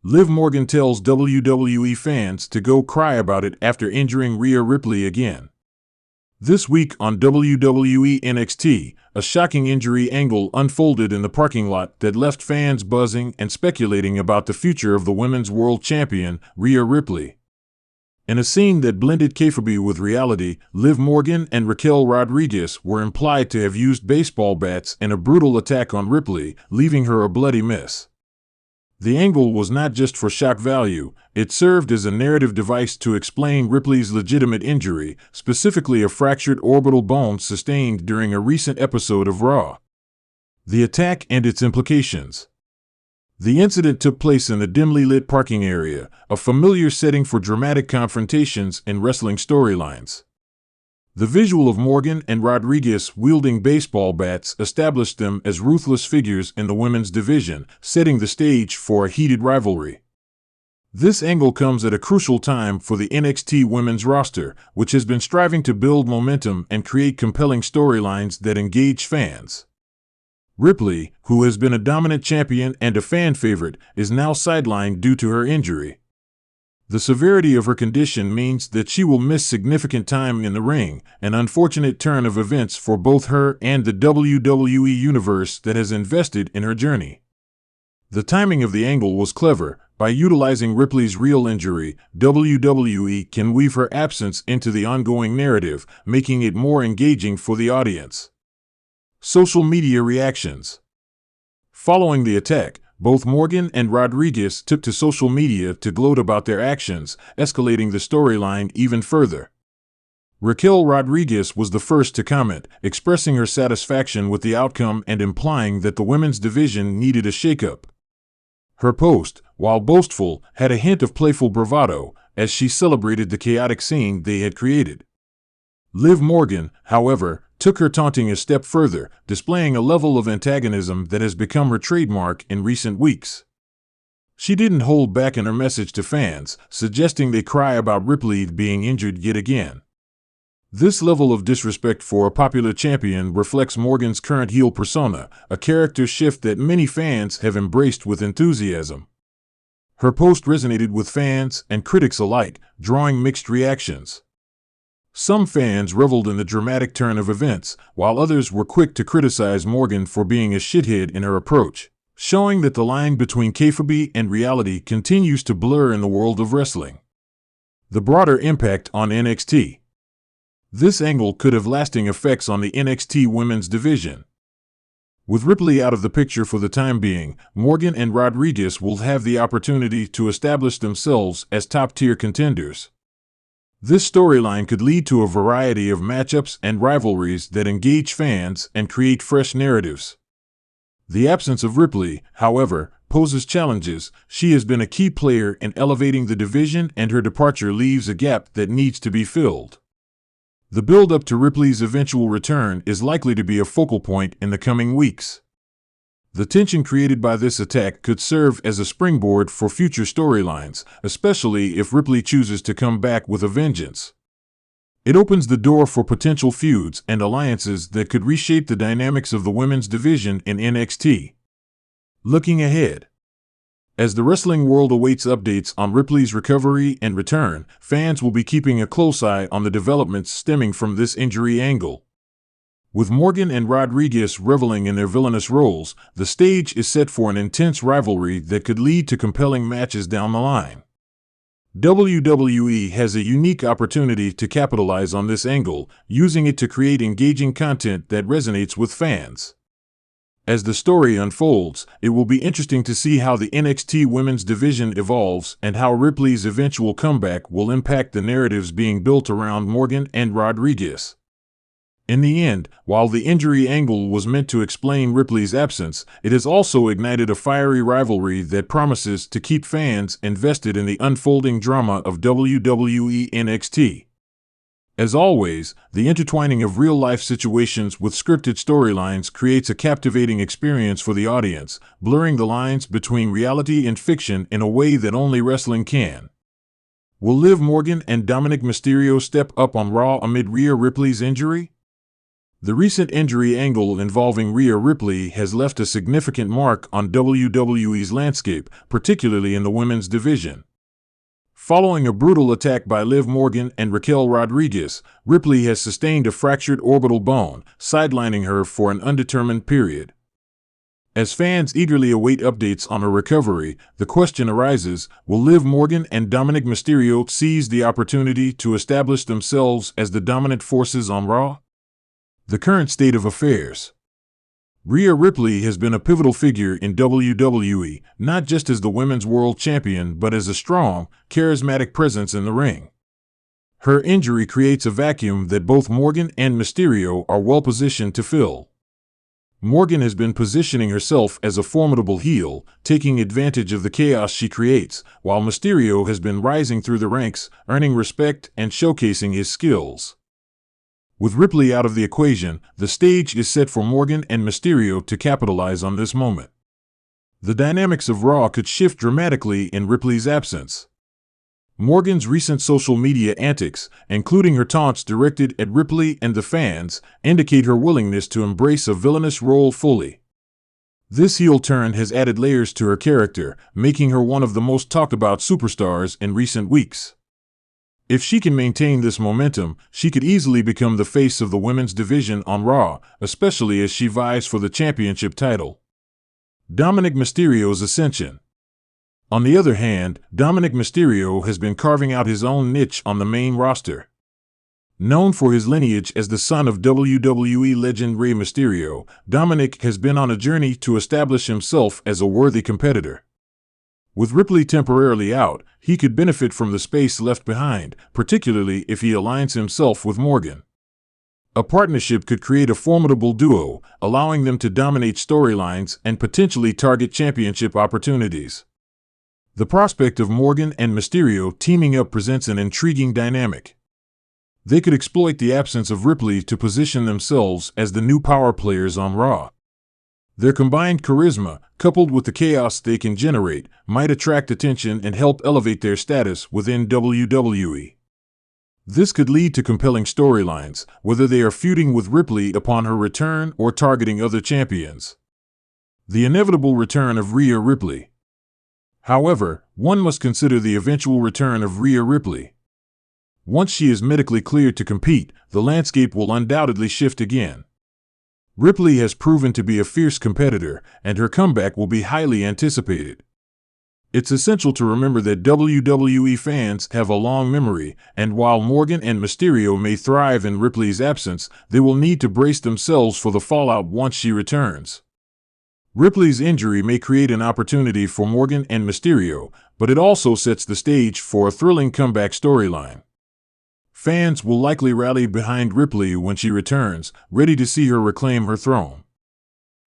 Liv Morgan tells WWE fans to go cry about it after injuring Rhea Ripley again. This week on WWE NXT, a shocking injury angle unfolded in the parking lot that left fans buzzing and speculating about the future of the Women's World Champion, Rhea Ripley. In a scene that blended kayfabe with reality, Liv Morgan and Raquel Rodriguez were implied to have used baseball bats in a brutal attack on Ripley, leaving her a bloody mess. The angle was not just for shock value, it served as a narrative device to explain Ripley's legitimate injury, specifically a fractured orbital bone sustained during a recent episode of Raw. The attack and its implications. The incident took place in the dimly lit parking area, a familiar setting for dramatic confrontations in wrestling storylines. The visual of Morgan and Rodriguez wielding baseball bats established them as ruthless figures in the women's division, setting the stage for a heated rivalry. This angle comes at a crucial time for the NXT women's roster, which has been striving to build momentum and create compelling storylines that engage fans. Ripley, who has been a dominant champion and a fan favorite, is now sidelined due to her injury. The severity of her condition means that she will miss significant time in the ring, an unfortunate turn of events for both her and the WWE universe that has invested in her journey. The timing of the angle was clever. By utilizing Ripley's real injury, WWE can weave her absence into the ongoing narrative, making it more engaging for the audience. Social media reactions. Following the attack, both Morgan and Rodriguez took to social media to gloat about their actions, escalating the storyline even further. Raquel Rodriguez was the first to comment, expressing her satisfaction with the outcome and implying that the women's division needed a shakeup. Her post, while boastful, had a hint of playful bravado, as she celebrated the chaotic scene they had created. Liv Morgan, however, took her taunting a step further, displaying a level of antagonism that has become her trademark in recent weeks. She didn't hold back in her message to fans, suggesting they cry about Ripley being injured yet again. This level of disrespect for a popular champion reflects Morgan's current heel persona, a character shift that many fans have embraced with enthusiasm. Her post resonated with fans and critics alike, drawing mixed reactions. Some fans reveled in the dramatic turn of events, while others were quick to criticize Morgan for being a shithead in her approach, showing that the line between kayfabe and reality continues to blur in the world of wrestling. The broader impact on NXT. This angle could have lasting effects on the NXT women's division. With Ripley out of the picture for the time being, Morgan and Rodriguez will have the opportunity to establish themselves as top-tier contenders. This storyline could lead to a variety of matchups and rivalries that engage fans and create fresh narratives. The absence of Ripley, however, poses challenges. She has been a key player in elevating the division, and her departure leaves a gap that needs to be filled. The build-up to Ripley's eventual return is likely to be a focal point in the coming weeks. The tension created by this attack could serve as a springboard for future storylines, especially if Ripley chooses to come back with a vengeance. It opens the door for potential feuds and alliances that could reshape the dynamics of the women's division in NXT. Looking ahead. As the wrestling world awaits updates on Ripley's recovery and return, fans will be keeping a close eye on the developments stemming from this injury angle. With Morgan and Rodriguez reveling in their villainous roles, the stage is set for an intense rivalry that could lead to compelling matches down the line. WWE has a unique opportunity to capitalize on this angle, using it to create engaging content that resonates with fans. As the story unfolds, it will be interesting to see how the NXT women's division evolves and how Ripley's eventual comeback will impact the narratives being built around Morgan and Rodriguez. In the end, while the injury angle was meant to explain Ripley's absence, it has also ignited a fiery rivalry that promises to keep fans invested in the unfolding drama of WWE NXT. As always, the intertwining of real-life situations with scripted storylines creates a captivating experience for the audience, blurring the lines between reality and fiction in a way that only wrestling can. Will Liv Morgan and Dominic Mysterio step up on Raw amid Rhea Ripley's injury? The recent injury angle involving Rhea Ripley has left a significant mark on WWE's landscape, particularly in the women's division. Following a brutal attack by Liv Morgan and Raquel Rodriguez, Ripley has sustained a fractured orbital bone, sidelining her for an undetermined period. As fans eagerly await updates on her recovery, the question arises, will Liv Morgan and Dominic Mysterio seize the opportunity to establish themselves as the dominant forces on Raw? The current state of affairs. Rhea Ripley has been a pivotal figure in WWE, not just as the Women's World Champion but as a strong, charismatic presence in the ring. Her injury creates a vacuum that both Morgan and Mysterio are well positioned to fill. Morgan has been positioning herself as a formidable heel, taking advantage of the chaos she creates, while Mysterio has been rising through the ranks, earning respect and showcasing his skills. With Ripley out of the equation, the stage is set for Morgan and Mysterio to capitalize on this moment. The dynamics of Raw could shift dramatically in Ripley's absence. Morgan's recent social media antics, including her taunts directed at Ripley and the fans, indicate her willingness to embrace a villainous role fully. This heel turn has added layers to her character, making her one of the most talked about superstars in recent weeks. If she can maintain this momentum, she could easily become the face of the women's division on Raw, especially as she vies for the championship title. Dominic Mysterio's ascension. On the other hand, Dominic Mysterio has been carving out his own niche on the main roster. Known for his lineage as the son of WWE legend Rey Mysterio, Dominic has been on a journey to establish himself as a worthy competitor. With Ripley temporarily out, he could benefit from the space left behind, particularly if he aligns himself with Morgan. A partnership could create a formidable duo, allowing them to dominate storylines and potentially target championship opportunities. The prospect of Morgan and Mysterio teaming up presents an intriguing dynamic. They could exploit the absence of Ripley to position themselves as the new power players on Raw. Their combined charisma, coupled with the chaos they can generate, might attract attention and help elevate their status within WWE. This could lead to compelling storylines, whether they are feuding with Ripley upon her return or targeting other champions. The inevitable return of Rhea Ripley. However, one must consider the eventual return of Rhea Ripley. Once she is medically cleared to compete, the landscape will undoubtedly shift again. Ripley has proven to be a fierce competitor, and her comeback will be highly anticipated. It's essential to remember that WWE fans have a long memory, and while Morgan and Mysterio may thrive in Ripley's absence, they will need to brace themselves for the fallout once she returns. Ripley's injury may create an opportunity for Morgan and Mysterio, but it also sets the stage for a thrilling comeback storyline. Fans will likely rally behind Ripley when she returns, ready to see her reclaim her throne.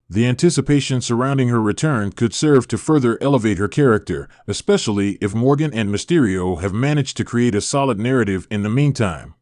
The anticipation surrounding her return could serve to further elevate her character, especially if Morgan and Mysterio have managed to create a solid narrative in the meantime.